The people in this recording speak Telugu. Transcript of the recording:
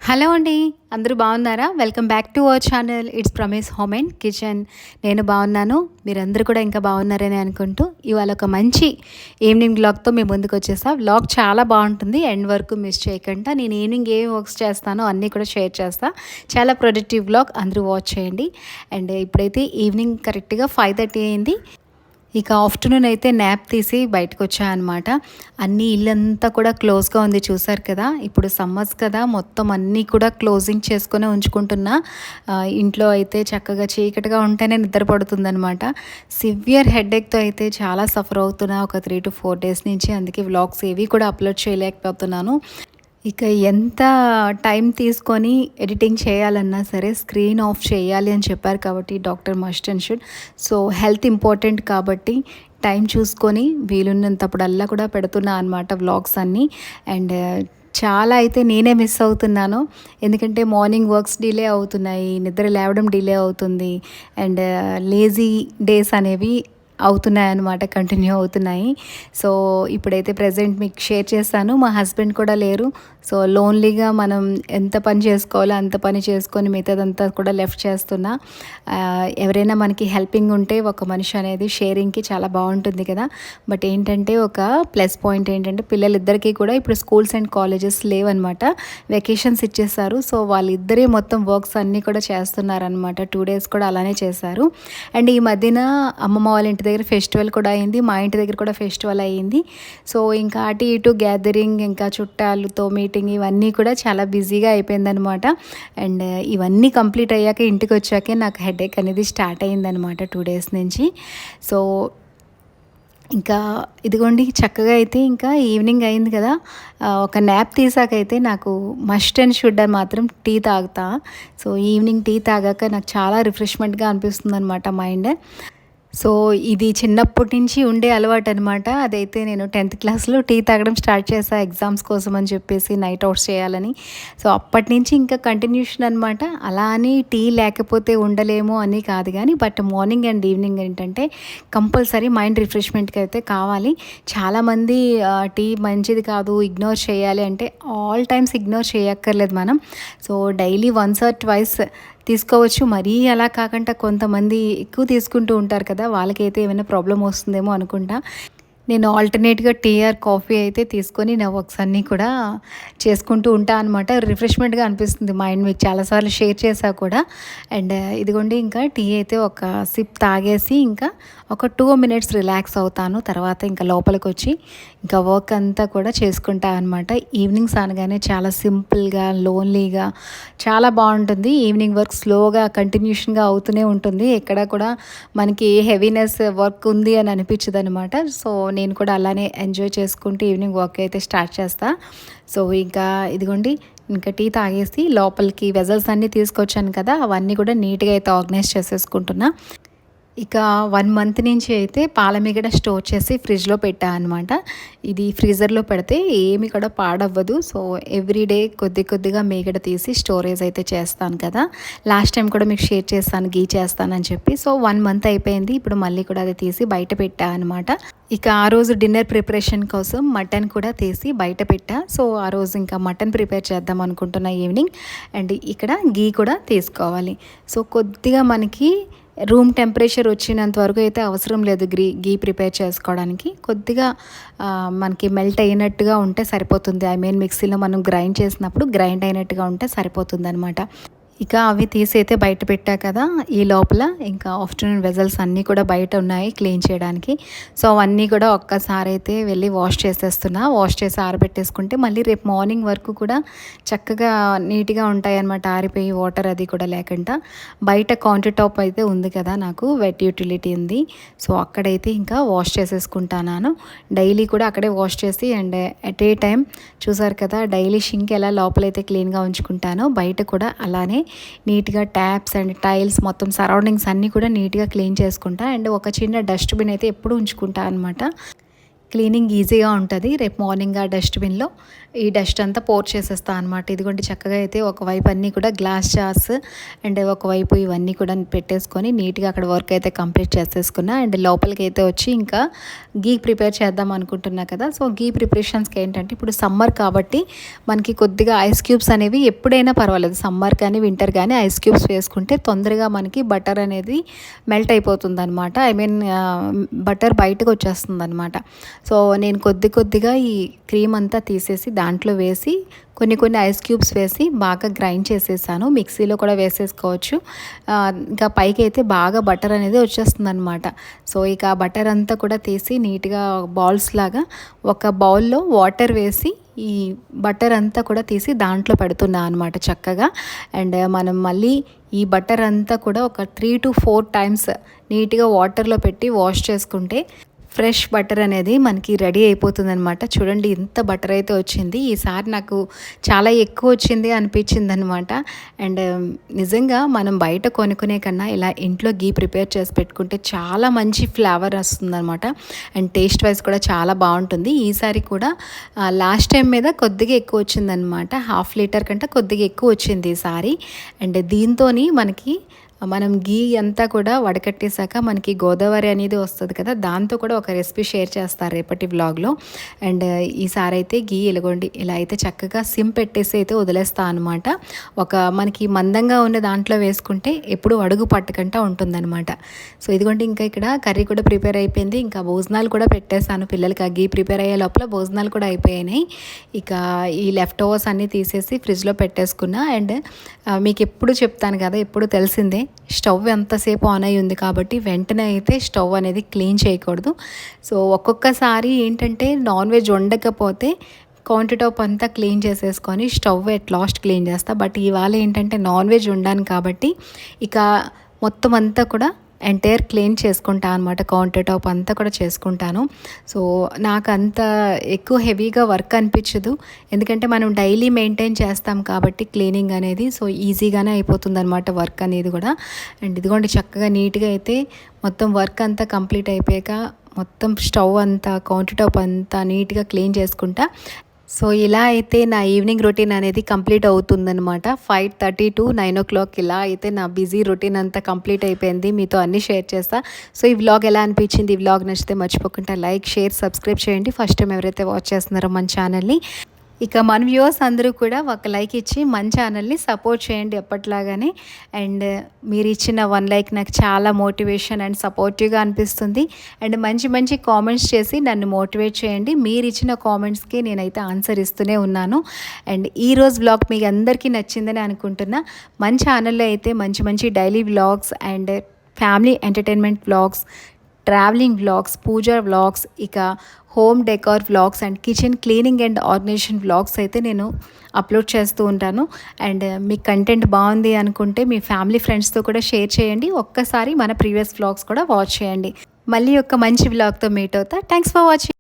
హలో అండి. అందరూ బాగున్నారా? Welcome back to our channel. It's Prames home and kitchen. నేను బాగున్నాను. మీరందరూ కూడా ఇంకా బాగున్నారని అనుకుంటూ ఇవాళ ఒక మంచి ఈవినింగ్ వ్లాగ్తో మీ ముందుకు వచ్చేసా. వ్లాగ్ చాలా బాగుంటుంది. ఎండ్ వరకు మిస్ చేయకుండా నేను ఈవినింగ్ ఏం వర్క్స్ చేస్తానో అన్నీ కూడా షేర్ చేస్తా. చాలా ప్రొడక్టివ్ వ్లాగ్, అందరూ వాచ్ చేయండి. అండ్ ఇప్పుడైతే ఈవినింగ్ కరెక్ట్గా 5:30 అయింది. ఇక ఆఫ్టర్నూన్ అయితే న్యాప్ తీసి బయటకు వచ్చా అనమాట. అన్నీ ఇల్లంతా కూడా క్లోజ్గా ఉంది, చూసారు కదా. ఇప్పుడు సమ్మర్స్ కదా, మొత్తం అన్నీ కూడా క్లోజింగ్ చేసుకొని ఉంచుకుంటున్నా. ఇంట్లో అయితే చక్కగా చీకటిగా ఉంటేనే నిద్ర పడుతుందనమాట. సివియర్ హెడేక్తో అయితే చాలా సఫర్ అవుతున్నా ఒక 3 to 4 డేస్ నుంచి. అందుకే వ్లాగ్స్ ఏవి కూడా అప్లోడ్ చేయలేకపోతున్నాను. ఇక ఎంత టైం తీసుకొని ఎడిటింగ్ చేయాలన్నా సరే స్క్రీన్ ఆఫ్ చేయాలి అని చెప్పారు కాబట్టి doctor must and should. So health important కాబట్టి టైం చూసుకొని వీలున్నంతప్పుడల్లా కూడా పెడుతున్నా అనమాట వ్లాగ్స్ అన్నీ. అండ్ చాలా అయితే నేనే మిస్ అవుతున్నాను. ఎందుకంటే మార్నింగ్ వర్క్స్ డిలే అవుతున్నాయి, నిద్ర లేవడం డిలే అవుతుంది, అండ్ లేజీ డేస్ అనేవి అవుతున్నాయి అన్నమాట, కంటిన్యూ అవుతున్నాయి. సో ఇప్పుడైతే ప్రజెంట్ మీకు షేర్ చేస్తాను. మా హస్బెండ్ కూడా లేరు. సో లోన్లీగా మనం ఎంత పని చేసుకోవాలో అంత పని చేసుకొని మిగతాదంతా కూడా లెఫ్ట్ చేస్తున్నా. ఎవరైనా మనకి హెల్పింగ్ ఉంటే ఒక మనిషి అనేది షేరింగ్కి చాలా బాగుంటుంది కదా. బట్ ఏంటంటే ఒక ప్లస్ పాయింట్ ఏంటంటే పిల్లలిద్దరికీ కూడా ఇప్పుడు స్కూల్స్ అండ్ కాలేజెస్ లేవన్నమాట. వెకేషన్స్ ఇచ్చేస్తారు. సో వాళ్ళిద్దరే మొత్తం వర్క్స్ అన్నీ కూడా చేస్తున్నారనమాట. 2 days కూడా అలానే చేశారు. అండ్ ఈ మధ్యన అమ్మమ్మ వాళ్ళ ఇంటి దగ్గర ఫెస్టివల్ కూడా అయింది, మా ఇంటి దగ్గర కూడా ఫెస్టివల్ అయ్యింది. సో ఇంకా అటు ఇటు గ్యాదరింగ్, ఇంకా చుట్టాలతో మీటింగ్, ఇవన్నీ కూడా చాలా బిజీగా అయిపోయిందనమాట. అండ్ ఇవన్నీ కంప్లీట్ అయ్యాక ఇంటికి వచ్చాకే నాకు హెడేక్ అనేది స్టార్ట్ అయ్యిందనమాట 2 days నుంచి. సో ఇంకా ఇదిగోండి చక్కగా అయితే ఇంకా ఈవినింగ్ అయింది కదా, ఒక న్యాప్ తీసాకైతే నాకు మస్ట్ అండ్ షుడ్ అని మాత్రం టీ తాగుతా. సో ఈవినింగ్ టీ తాగాక నాకు చాలా రిఫ్రెష్మెంట్గా అనిపిస్తుంది అనమాట మైండ్. సో ఇది చిన్నప్పటి నుంచి ఉండే అలవాటు అనమాట. అదైతే నేను 10th క్లాస్లో టీ తాగడం స్టార్ట్ చేశాను ఎగ్జామ్స్ కోసం అని చెప్పేసి, నైట్ అవుట్స్ చేయాలని. సో అప్పటి నుంచి ఇంకా కంటిన్యూషన్ అనమాట. అలా అని టీ లేకపోతే ఉండలేము అని కాదు కానీ, బట్ మార్నింగ్ అండ్ ఈవినింగ్ ఏంటంటే కంపల్సరీ మైండ్ రిఫ్రెష్మెంట్కి అయితే కావాలి. చాలామంది టీ మంచిది కాదు, ఇగ్నోర్ చేయాలి అంటే ఆల్ టైమ్స్ ఇగ్నోర్ చేయక్కర్లేదు మనం. So daily once or twice తీసుకోవచ్చు. మరీ అలా కాకుండా కొంతమంది ఎక్కువ తీసుకుంటూ ఉంటారు కదా, వాళ్ళకైతే ఏమైనా ప్రాబ్లం వస్తుందేమో అనుకుంటా. నేను ఆల్టర్నేట్గా టీ ఆర్ కాఫీ అయితే తీసుకొని నా వర్క్స్ అన్నీ కూడా చేసుకుంటూ ఉంటాను అనమాట. రిఫ్రెష్మెంట్గా అనిపిస్తుంది మైండ్, మీకు చాలాసార్లు షేర్ చేశా కూడా. అండ్ ఇదిగోండి ఇంకా టీ అయితే ఒక సిప్ తాగేసి ఇంకా ఒక 2 minutes రిలాక్స్ అవుతాను. తర్వాత ఇంకా లోపలికి వచ్చి ఇంకా వర్క్ అంతా కూడా చేసుకుంటా అనమాట. ఈవినింగ్స్ అనగానే చాలా సింపుల్గా, లోన్లీగా చాలా బాగుంటుంది. ఈవినింగ్ వర్క్ స్లోగా కంటిన్యూషన్గా అవుతూనే ఉంటుంది. ఎక్కడ కూడా మనకి హెవీనెస్ వర్క్ ఉంది అని అనిపించదు అనమాట. సో నేను కూడా అలానే ఎంజాయ్ చేసుకుంటూ ఈవినింగ్ వర్క్ అయితే స్టార్ట్ చేస్తా. సో ఇంకా ఇదిగోండి ఇంకా టీ తాగేసి లోపలికి వెజల్స్ అన్నీ తీసుకొచ్చాను కదా, అవన్నీ కూడా నీట్గా అయితే ఆర్గనైజ్ చేసేసుకుంటున్నా. ఇక 1 month నుంచి అయితే పాలమీగడ స్టోర్ చేసి ఫ్రిడ్జ్లో పెట్టా అనమాట. ఇది ఫ్రీజర్లో పెడితే ఏమి కూడా పాడవ్వదు. సో ఎవ్రీడే కొద్దిగా మీగడ తీసి స్టోరేజ్ అయితే చేస్తాను కదా. లాస్ట్ టైం కూడా మీకు షేర్ చేస్తాను, గీ చేస్తానని చెప్పి. సో 1 month అయిపోయింది. ఇప్పుడు మళ్ళీ కూడా అది తీసి బయట పెట్టా అనమాట. ఇక ఆ రోజు డిన్నర్ ప్రిపరేషన్ కోసం మటన్ కూడా తీసి బయట పెట్టా. సో ఆ రోజు ఇంకా మటన్ ప్రిపేర్ చేద్దాం అనుకుంటున్నా ఈవినింగ్. అండ్ ఇక్కడ గీ కూడా తీసుకోవాలి. సో కొద్దిగా మనకి రూమ్ టెంపరేచర్ వచ్చినంత వరకు అయితే అవసరం లేదు గీ ప్రిపేర్ చేసుకోవడానికి. కొద్దిగా మనకి మెల్ట్ అయినట్టుగా ఉంటే సరిపోతుంది. ఐ మీన్ మిక్సీలో మనం గ్రైండ్ చేసినప్పుడు గ్రైండ్ అయినట్టుగా ఉంటే సరిపోతుంది అనమాట. ఇక అవి తీసి అయితే బయట పెట్టా కదా, ఈ లోపల ఇంకా ఆఫ్టర్నూన్ వెజల్స్ అన్నీ కూడా బయట ఉన్నాయి క్లీన్ చేయడానికి. సో అవన్నీ కూడా ఒక్కసారి అయితే వెళ్ళి వాష్ చేసేస్తున్నా. వాష్ చేసి ఆరబెట్టేసుకుంటే మళ్ళీ రేపు మార్నింగ్ వరకు కూడా చక్కగా నీట్గా ఉంటాయి అన్నమాట, ఆరిపోయి వాటర్ అది కూడా లేకుండా. బయట కౌంటర్ టాప్ అయితే ఉంది కదా, నాకు వెట్ యూటిలిటీ ఉంది. సో అక్కడైతే ఇంకా వాష్ చేసేసుకుంటాను. డైలీ కూడా అక్కడే వాష్ చేసి, అండ్ ఎట్ ఏ టైం చూసారు కదా డైలీ షింక్ ఎలా లోపలైతే క్లీన్గా ఉంచుకుంటానో బయట కూడా అలానే నీట్గా ట్యాప్స్ అండ్ టైల్స్ మొత్తం సరౌండింగ్స్ అన్నీ కూడా నీట్గా క్లీన్ చేసుకుంటా. అండ్ ఒక చిన్న డస్ట్బిన్ అయితే ఎప్పుడు ఉంచుకుంటా అనమాట. క్లీనింగ్ ఈజీగా ఉంటుంది. రేపు మార్నింగ్ ఆ డస్ట్బిన్లో ఈ డస్ట్ అంతా పోర్ చేసేస్తాను అనమాట. ఇదిగోండి చక్కగా అయితే ఒకవైపు అన్నీ కూడా గ్లాస్ జార్స్ అండ్ ఒకవైపు ఇవన్నీ కూడా పెట్టేసుకొని నీట్గా అక్కడ వర్క్ అయితే కంప్లీట్ చేసేసుకున్నా. అండ్ లోపలికి అయితే వచ్చి ఇంకా గీ ప్రిపేర్ చేద్దాం అనుకుంటున్నా కదా. సో గీ ప్రిపరేషన్స్కి ఏంటంటే ఇప్పుడు సమ్మర్ కాబట్టి మనకి కొద్దిగా ఐస్ క్యూబ్స్ అనేవి ఎప్పుడైనా పర్వాలేదు, సమ్మర్ కానీ వింటర్ కానీ ఐస్ క్యూబ్స్ వేసుకుంటే తొందరగా మనకి బటర్ అనేది మెల్ట్ అయిపోతుంది అనమాట. బటర్ బయటకు వచ్చేస్తుంది అనమాట. సో నేను కొద్దిగా ఈ క్రీమ్ అంతా తీసేసి దాంట్లో వేసి కొన్ని ఐస్ క్యూబ్స్ వేసి బాగా గ్రైండ్ చేసేసాను. మిక్సీలో కూడా వేసేసుకోవచ్చు. ఇంకా పైకి అయితే బాగా బటర్ అనేది వచ్చేస్తుంది అనమాట. సో ఇక ఆ బటర్ అంతా కూడా తీసి నీట్గా బాల్స్ లాగా ఒక బౌల్లో వాటర్ వేసి ఈ బటర్ అంతా కూడా తీసి దాంట్లో పెడుతున్నా అనమాట చక్కగా. అండ్ మనం మళ్ళీ ఈ బటర్ అంతా కూడా ఒక 3 to 4 times నీట్గా వాటర్లో పెట్టి వాష్ చేసుకుంటే ఫ్రెష్ బటర్ అనేది మనకి రెడీ అయిపోతుంది అనమాట. చూడండి ఇంత బటర్ అయితే వచ్చింది. ఈసారి నాకు చాలా ఎక్కువ వచ్చింది అనిపించింది అనమాట. అండ్ నిజంగా మనం బయట కొనుక్కునే కన్నా ఇలా ఇంట్లో గీ ప్రిపేర్ చేసి పెట్టుకుంటే చాలా మంచి ఫ్లేవర్ వస్తుందన్నమాట. అండ్ టేస్ట్ వైజ్ కూడా చాలా బాగుంటుంది. ఈసారి కూడా లాస్ట్ టైం మీద కొద్దిగా ఎక్కువ వచ్చిందనమాట. 1/2 లీటర్ కంటే కొద్దిగా ఎక్కువ వచ్చింది ఈసారి. అండ్ దీంతో మనం గీ అంతా కూడా వడకట్టేశాక మనకి గోదావరి అనేది వస్తుంది కదా, దాంతో కూడా ఒక రెసిపీ షేర్ చేస్తారు రేపటి వ్లాగ్లో. అండ్ ఈసారి అయితే గీ ఇలాగోండి ఇలా అయితే చక్కగా సిమ్ పెట్టేసి అయితే వదిలేస్తా అనమాట. మనకి మందంగా ఉన్న దాంట్లో వేసుకుంటే ఎప్పుడు అడుగు పట్టకుండా ఉంటుందన్నమాట. సో ఇదిగోండి ఇంకా ఇక్కడ కర్రీ కూడా ప్రిపేర్ అయిపోయింది. ఇంకా భోజనాలు కూడా పెట్టేశాను పిల్లలకి. ఆ గీ ప్రిపేర్ అయ్యే లోపల భోజనాలు కూడా అయిపోయినాయి. ఇక ఈ లెఫ్ట్ ఓవర్స్ అన్నీ తీసేసి ఫ్రిడ్జ్లో పెట్టేసుకున్నా. అండ్ మీకు ఎప్పుడు చెప్తాను కదా, ఎప్పుడు తెలిసిందే స్టవ్ ఎంతసేపు ఆన్ అయి ఉంది కాబట్టి వెంటనే అయితే స్టవ్ అనేది క్లీన్ చేయకూడదు. సో ఒక్కొక్కసారి ఏంటంటే నాన్ వెజ్ వండకపోతే కౌంటర్ టాప్ అంతా క్లీన్ చేసేసుకొని స్టవ్ ఎట్ లాస్ట్ క్లీన్ చేస్తా. బట్ ఇవాళ ఏంటంటే నాన్ వెజ్ వండాను కాబట్టి ఇక మొత్తం అంతా కూడా ఎంటైర్ క్లీన్ చేసుకుంటాను అనమాట. కౌంటర్ టాప్ అంతా కూడా చేసుకుంటాను. సో నాకు అంత ఎక్కువ హెవీగా వర్క్ అనిపించదు, ఎందుకంటే మనం డైలీ మెయింటైన్ చేస్తాం కాబట్టి క్లీనింగ్ అనేది. సో ఈజీగానే అయిపోతుంది అనమాట వర్క్ అనేది కూడా. అండ్ ఇదిగోండి చక్కగా నీట్గా అయితే మొత్తం వర్క్ అంతా కంప్లీట్ అయిపోయాక మొత్తం స్టవ్ అంతా కౌంటర్ టాప్ అంతా నీట్గా క్లీన్ చేసుకుంటా. సో ఇలా అయితే నా ఈవినింగ్ రొటీన్ అనేది కంప్లీట్ అవుతుందనమాట. 5:30 to 9 o'clock ఇలా అయితే నా బిజీ రొటీన్ అంతా కంప్లీట్ అయిపోయింది. మీతో అన్నీ షేర్ చేస్తా. సో ఈ వ్లాగ్ ఎలా అనిపించింది? ఈ వ్లాగ్ నచ్చితే మర్చిపోకుండా లైక్, షేర్, సబ్స్క్రైబ్ చేయండి. ఫస్ట్ టైం ఎవరైతే వాచ్ చేస్తున్నారో మన ఛానల్ని. ఇక మన వ్యూవర్స్ అందరూ కూడా ఒక లైక్ ఇచ్చి మన ఛానల్ని సపోర్ట్ చేయండి ఎప్పట్లాగానే. అండ్ మీరు ఇచ్చిన 1 లైక్ నాకు చాలా మోటివేషన్ అండ్ సపోర్టివ్గా అనిపిస్తుంది. అండ్ మంచి కామెంట్స్ చేసి నన్ను మోటివేట్ చేయండి. మీరు ఇచ్చిన కామెంట్స్కి నేనైతే ఆన్సర్ ఇస్తూనే ఉన్నాను. అండ్ ఈరోజు వ్లాగ్ మీకు అందరికీ నచ్చిందని అనుకుంటున్నా. మన ఛానల్లో అయితే మంచి daily vlogs and family entertainment vlogs, travelling vlogs, puja vlogs, ఇక home decor vlogs and kitchen cleaning and organisation vlogs అయితే నేను అప్లోడ్ చేస్తూ ఉంటాను. అండ్ మీ కంటెంట్ బాగుంది అనుకుంటే మీ ఫ్యామిలీ ఫ్రెండ్స్తో కూడా షేర్ చేయండి. ఒక్కసారి మన ప్రీవియస్ వ్లాగ్స్ కూడా వాచ్ చేయండి. మళ్ళీ ఒక మంచి వ్లాగ్తో మీట్ అవుతా. Thanks for watching.